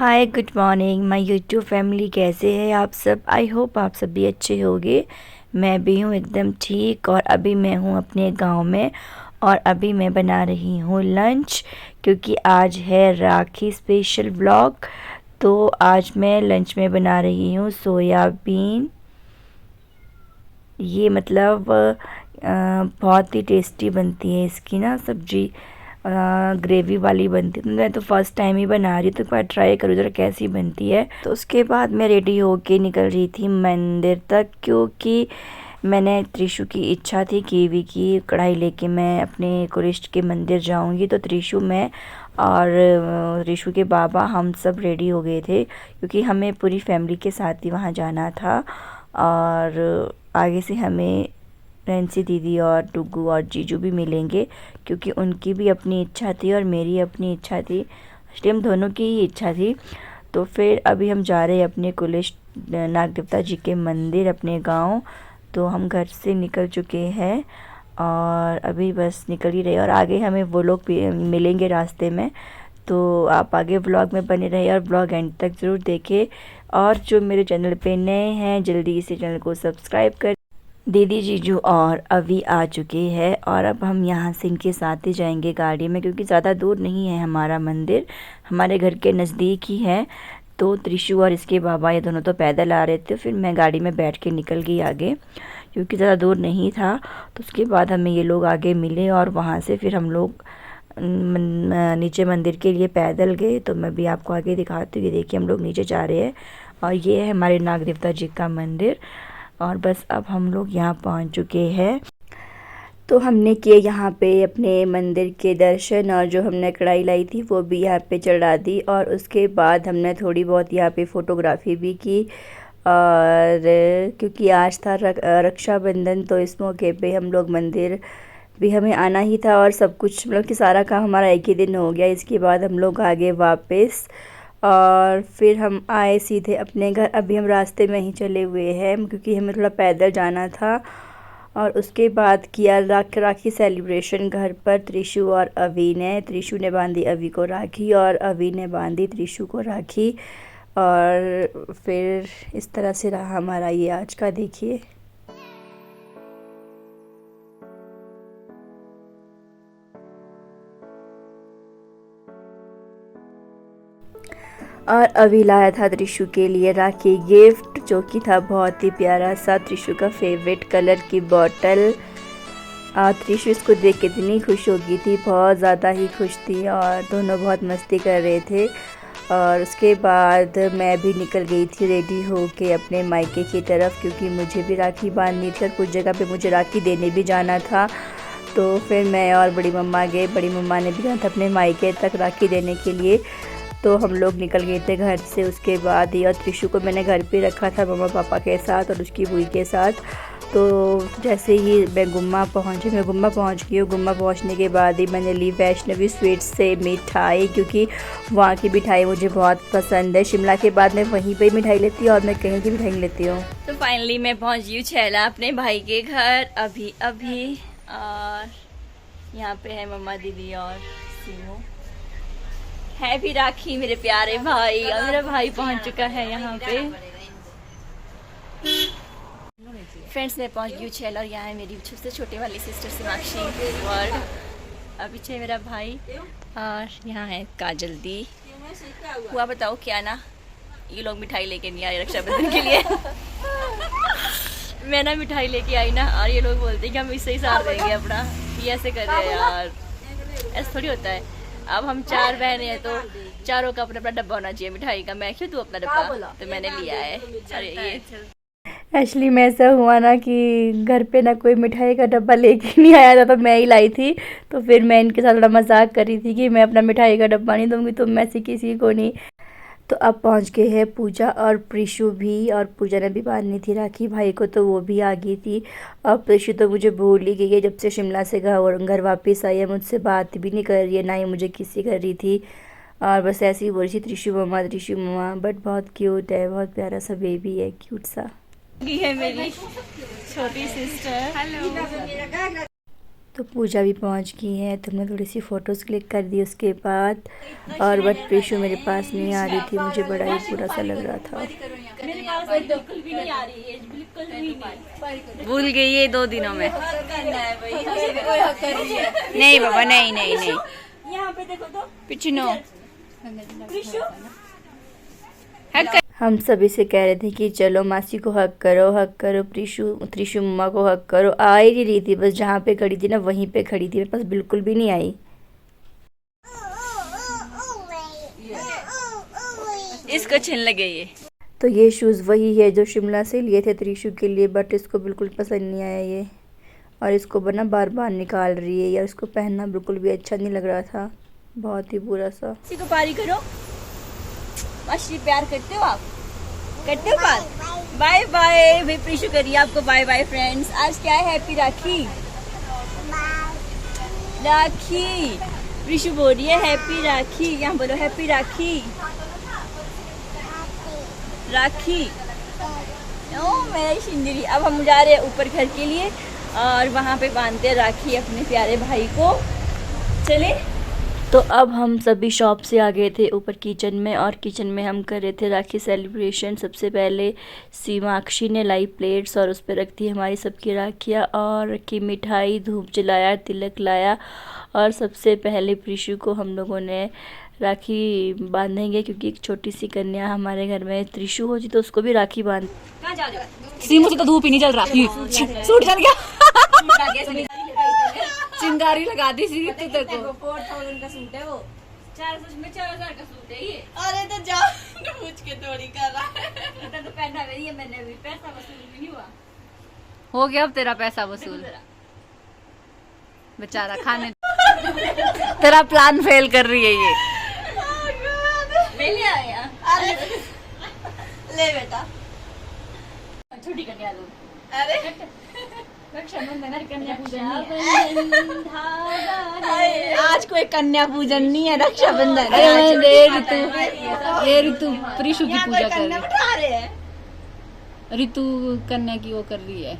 Hi good morning my YouTube family, कैसे हैं आप सब। आई होप आप सब भी अच्छे होंगे। मैं भी हूँ एकदम ठीक। और अभी मैं हूँ अपने गांव में और अभी मैं बना रही हूँ लंच, क्योंकि आज है राखी स्पेशल व्लॉग। तो आज मैं लंच में बना रही हूँ सोयाबीन। ये मतलब बहुत ही टेस्टी बनती है इसकी ना सब्जी, ग्रेवी वाली बनती है। तो मैं तो फर्स्ट टाइम ही बना रही हूँ, तो एक बार ट्राई करूँ ज़रा कैसी बनती है। तो उसके बाद मैं रेडी होके निकल रही थी मंदिर तक, क्योंकि मैंने त्रिशु की इच्छा थी कीवी की कढ़ाई लेके मैं अपने कुरिष्ट के मंदिर जाऊंगी। तो त्रिशु में और त्रिशु के बाबा हम सब रेडी हो गए थे, क्योंकि हमें पूरी फैमिली के साथ ही वहाँ जाना था। और आगे से हमें नैन्सी दीदी और टुगू और जीजू भी मिलेंगे, क्योंकि उनकी भी अपनी इच्छा थी और मेरी अपनी इच्छा थी। इसलिए हम दोनों की ही इच्छा थी। तो फिर अभी हम जा रहे हैं अपने कुलिश नाग देवता जी के मंदिर अपने गांव। तो हम घर से निकल चुके हैं और अभी बस निकल ही रहे, और आगे हमें वो लोग भी मिलेंगे रास्ते में। तो आप आगे व्लॉग में बने रहिए और व्लॉग एंड तक ज़रूर देखें। और जो मेरे चैनल पे नए हैं जल्दी इसी चैनल को सब्सक्राइब कर। दीदी जीजू और अभी आ चुके हैं और अब हम यहाँ से इनके साथ ही जाएंगे गाड़ी में, क्योंकि ज़्यादा दूर नहीं है हमारा मंदिर, हमारे घर के नज़दीक ही है। तो त्रिशु और इसके बाबा ये दोनों तो पैदल आ रहे थे, फिर मैं गाड़ी में बैठ के निकल गई आगे, क्योंकि ज़्यादा दूर नहीं था। तो उसके बाद हमें ये लोग आगे मिले और वहाँ से फिर हम लोग नीचे मंदिर के लिए पैदल गए। तो मैं भी आपको आगे दिखाती हूँ। देखिए हम लोग नीचे जा रहे हैं और ये है हमारे नाग देवता जी का मंदिर। और बस अब हम लोग यहाँ पहुँच चुके हैं। तो हमने किए यहाँ पे अपने मंदिर के दर्शन, और जो हमने कढ़ाई लाई थी वो भी यहाँ पे चढ़ा दी। और उसके बाद हमने थोड़ी बहुत यहाँ पे फ़ोटोग्राफी भी की। और क्योंकि आज था रक्षाबंधन, तो इस मौके पे हम लोग मंदिर भी हमें आना ही था, और सब कुछ मतलब कि सारा काम हमारा एक ही दिन हो गया। इसके बाद हम लोग आगे वापस, और फिर हम आए सीधे अपने घर। अभी हम रास्ते में ही चले हुए हैं, क्योंकि हमें थोड़ा पैदल जाना था। और उसके बाद किया राखी सेलिब्रेशन घर पर त्रिशु और अवी ने। त्रिशु ने बांधी अवी को राखी और अवी ने बांधी त्रिशु को राखी। और फिर इस तरह से रहा हमारा ये आज का, देखिए। और अभी लाया था त्रिशु के लिए राखी गिफ्ट, जो कि था बहुत ही प्यारा सा त्रिशु का फेवरेट कलर की बॉटल। त्रिशु इसको देख के इतनी खुश हो गई थी, बहुत ज़्यादा ही खुश थी, और दोनों बहुत मस्ती कर रहे थे। और उसके बाद मैं भी निकल गई थी रेडी हो के अपने मायके की तरफ, क्योंकि मुझे भी राखी बांधनी थी और कुछ जगह पे मुझे राखी देने भी जाना था। तो फिर मैं और बड़ी मम्मा गए। बड़ी मम्मा ने भी जाना था अपने मायके तक राखी देने के लिए। तो हम लोग निकल गए थे घर से। उसके बाद ही और त्रिशु को मैंने घर पे रखा था मम्मा पापा के साथ और उसकी बुई के साथ। तो जैसे ही मैं गुम्मा पहुंच गई हूँ। गुम्मा पहुंचने के बाद ही मैंने ली वैष्णवी स्वीट्स से मिठाई, क्योंकि वहाँ की मिठाई मुझे बहुत पसंद है। शिमला के बाद मैं वहीं पे मिठाई लेती हूँ और मैं कहीं की मिठाई नहीं लेती हूँ। तो फाइनली मैं पहुँच गई हूँ छैला अपने भाई के घर अभी। और यहाँ पे है मम्मा, दीदी और सीमू। है भी राखी मेरे प्यारे भाई, और मेरा भाई पहुंच चुका है यहाँ पे। फ्रेंड्स मैं पहुंच गई हूँ छैला, और यहाँ है मेरी सबसे छोटी वाली सिस्टर सोनाक्षी वर्ल्ड। और पीछे मेरा भाई, और यहाँ है काजल दी। हुआ बताओ क्या ना, ये लोग मिठाई लेके नहीं आए रक्षाबंधन के लिए। मैं ना मिठाई लेके आई ना, और ये लोग बोलते हैं कि हम इससे ही साथ देंगे अपना। ये ऐसे कर रहे हैं यार, ऐसा थोड़ी होता है। अब हम 4 बहनें हैं, तो चारों का अपना अपना डब्बा होना चाहिए मिठाई का। मैं क्यों दूँ अपना डब्बा, तो मैंने लिया है। अरे ये एक्चुअली में ऐसा हुआ ना कि घर पे ना कोई मिठाई का डब्बा लेके नहीं आया था, तो मैं ही लाई थी। तो फिर मैं इनके साथ थोड़ा मजाक कर रही थी कि मैं अपना मिठाई का डब्बा नहीं दूँगी, तो मैं से किसी को नहीं। तो अब पहुंच गए हैं पूजा और प्रिशु भी, और पूजा ने भी बांधनी थी राखी भाई को, तो वो भी आ गई थी। और प्रिशु तो मुझे भूल ही गई है, जब से शिमला से घर वापस आई है मुझसे बात भी नहीं कर रही है, ना ही मुझे किसी कर रही थी। और बस ऐसे ही बोल रही थी त्रिशु मम्मा। बट बहुत क्यूट है, बहुत प्यारा सा बेबी है, क्यूट सा। ये है मेरी छोटी सिस्टर। हेलो। तो पूजा भी पहुंच गई है, तो हमने थोड़ी सी फ़ोटोज़ क्लिक कर दी उसके बाद। और बट प्रीशु मेरे पास नहीं आ रही थी, मुझे बड़ा ही बुरा सा लग रहा था। भूल गई ये 2 दिनों में। नहीं बाबा, नहीं नहीं नहीं, यहाँ पे देखो तो पिछनो हम सभी से कह रहे थे कि चलो मासी को हक करो, त्रिशु मम्मा को हक करो। आ ही नहीं रही थी, बस जहाँ पे खड़ी थी ना वहीं पे खड़ी थी, मेरे पास बिल्कुल भी नहीं आई। इसको छिन लगे ये। तो ये शूज़ वही है जो शिमला से लिए थे त्रिशु के लिए, बट इसको बिल्कुल पसंद नहीं आया ये, और इसको बना बार बार निकाल रही है यार। इसको पहनना बिल्कुल भी अच्छा नहीं लग रहा था, बहुत ही बुरा सा। इसी को पारी करो। मासी प्यार करते हो आप? करते हो बात? बाय बाय भाई, प्रीशु करिए आपको बाय बाय फ्रेंड्स। आज क्या है? हैप्पी राखी। राखी प्रीशु बोल रही है हैप्पी राखी। यहाँ बोलो हैप्पी राखी। राखी ओ मेरी शिंदरी। अब हम जा रहे हैं ऊपर घर के लिए और वहाँ पे बांधते हैं राखी अपने प्यारे भाई को। चले। तो अब हम सभी शॉप से आ गए थे ऊपर किचन में, और किचन में हम कर रहे थे राखी सेलिब्रेशन। सबसे पहले सीमाक्षी ने लाई प्लेट्स और उस पर रख दी हमारी सबकी राखियाँ, और रखी मिठाई, धूप जलाया, तिलक लाया, और सबसे पहले प्रीशु को हम लोगों ने राखी बांधेंगे, क्योंकि एक छोटी सी कन्या हमारे घर में त्रिशु होती तो उसको भी राखी बांध। कहाँ जा रहे हो? सीमू से तो धूप ही नहीं जल रहा, सूट जल गया। चिंगारी लगा दी सी तो देखो। 4000 का सूट है वो। 4000 का सूट है ये। अरे तो जान पूछ के थोड़ी कर रहा है। तो पहना है मैंने भी, पैसा वसूल भी नहीं हुआ। हो गया अब तेरा पैसा वसूल। बेचारा खाने तेरा प्लान फेल कर रही है ये। ले आया। अरे ले बेटा। छोटी कन्या लो। अरे रक्षाबंधन कन्या पूजन आज कोई कन्या पूजन नहीं है, रक्षाबंधन। ये ऋतु प्रीशु की पूजा कर रही है। ऋतु कन्या की वो कर रही है।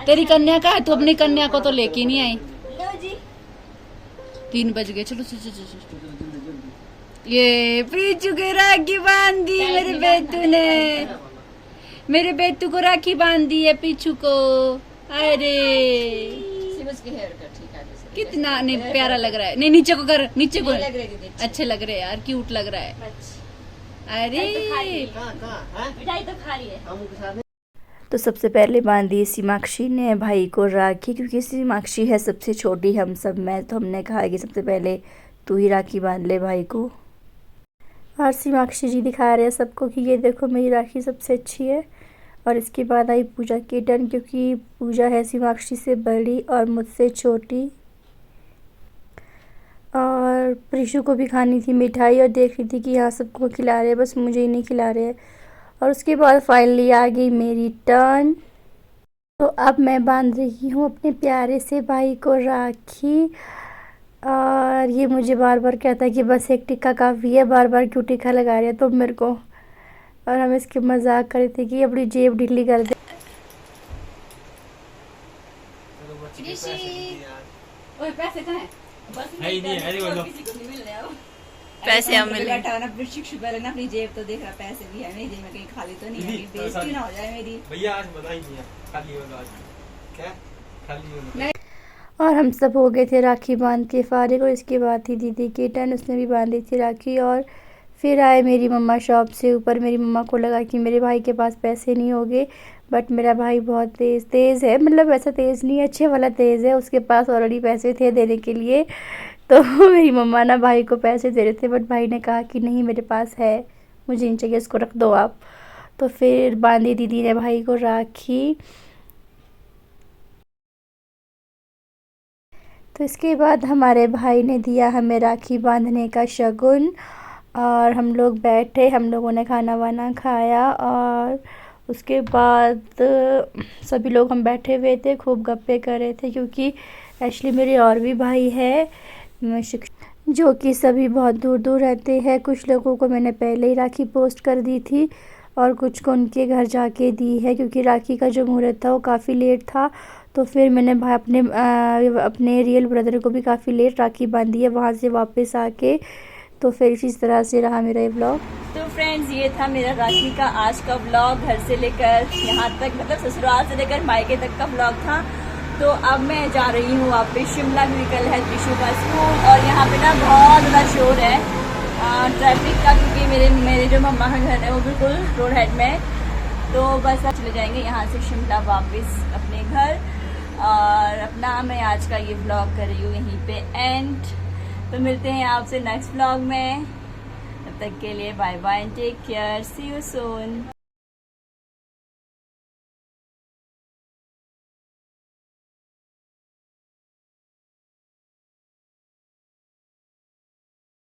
तेरी कन्या का है, तू अपनी कन्या को तो लेके नहीं आई। 3 बज गए, चलो चलो चलो। ये प्रीशु के राखी बांध दी मेरे बेटू ने। मेरे बेटू को राखी बांध दी है पीछू को। अरे कितना नहीं प्यारा लग रहा है। नहीं नीचे को कर, नीचे को अच्छे लग रहे हैं यार, क्यूट लग रहा है। अरे मिठाई तो खा रही है। तो सबसे पहले बांधी सीमाक्षी ने भाई को राखी, क्योंकि सीमाक्षी है सबसे छोटी हम सब में, तो हमने कहा कि सबसे पहले तू ही राखी बांध ले भाई को। और सीमाक्षी जी दिखा रहे हैं सबको कि ये देखो मेरी राखी सबसे अच्छी है। और इसके बाद आई पूजा की टर्न, क्योंकि पूजा है सीमाक्षी से बड़ी और मुझसे छोटी, और प्रीशु को भी खानी थी मिठाई और देख रही थी कि यहाँ सबको खिला रहे हैं, बस मुझे ही नहीं खिला रहे हैं। और उसके बाद फाइनली आ गई मेरी टर्न। तो अब मैं बांध रही हूँ अपने प्यारे से भाई को राखी, और ये मुझे बार बार कहता है कि बस एक टिक्का काफ़ी है, बार बार क्यों टिक्का लगा रहे हैं तो मेरे को। और हम इसके मजाक कर रहे थे कि अपनी जेब ढीली कर दे। पैसे कहाँ हैं? पैसे हम मिले। पहले ना अपनी जेब तो देख रहा, पैसे भी है मेरी जेब में, कहीं खाली तो नहीं है, बेइज्जती ना हो जाए मेरी। भैया आज बताई नहीं खाली होगा आज। क्या खाली होगा? और हम सब हो गए थे राखी बांध के फारिग, और इसके बाद थी दीदी की टर्न, उसने भी बांधी थी राखी। और फिर आए मेरी मम्मा शॉप से ऊपर। मेरी मम्मा को लगा कि मेरे भाई के पास पैसे नहीं होंगे, बट मेरा भाई बहुत तेज़ है, मतलब वैसा तेज़ नहीं है, अच्छे वाला तेज़ है। उसके पास ऑलरेडी पैसे थे देने के लिए, तो मेरी मम्मा ना भाई को पैसे दे रहे थे, बट भाई ने कहा कि नहीं मेरे पास है, मुझे नहीं चाहिए, इसको रख दो आप। तो फिर बांधी दीदी ने भाई को राखी। तो इसके बाद हमारे भाई ने दिया हमें राखी बांधने का शगुन, और हम लोग बैठे, हम लोगों ने खाना वाना खाया, और उसके बाद सभी लोग हम बैठे हुए थे, खूब गप्पे कर रहे थे, क्योंकि एक्चुअली मेरे और भी भाई है जो कि सभी बहुत दूर दूर रहते हैं। कुछ लोगों को मैंने पहले ही राखी पोस्ट कर दी थी, और कुछ को उनके घर जाके दी है, क्योंकि राखी का जो मुहूर्त था वो काफ़ी लेट था, तो फिर मैंने भाई अपने रियल ब्रदर को भी काफ़ी लेट राखी बांधी है वहाँ से वापस आके। तो फिर इसी तरह से रहा मेरा ये व्लॉग। तो फ्रेंड्स ये था मेरा राखी का आज का व्लॉग, घर से लेकर यहाँ तक, मतलब ससुराल से लेकर मायके तक का व्लॉग था। तो अब मैं जा रही हूँ वापस शिमला, क्योंकि कल है त्रिशु का स्कूल और यहाँ पे ना बहुत ज़्यादा शोर है ट्रैफिक का, क्योंकि मेरे जो मम्मा का घर है वो बिल्कुल रोड हेड में है। तो बस अब चले जाएंगे यहाँ से शिमला वापस अपने घर। और अपना मैं आज का ये व्लॉग कर रही हूँ यहीं पे एंड। तो मिलते हैं आपसे नेक्स्ट व्लॉग में, तब तक के लिए bye bye, take care, see you soon.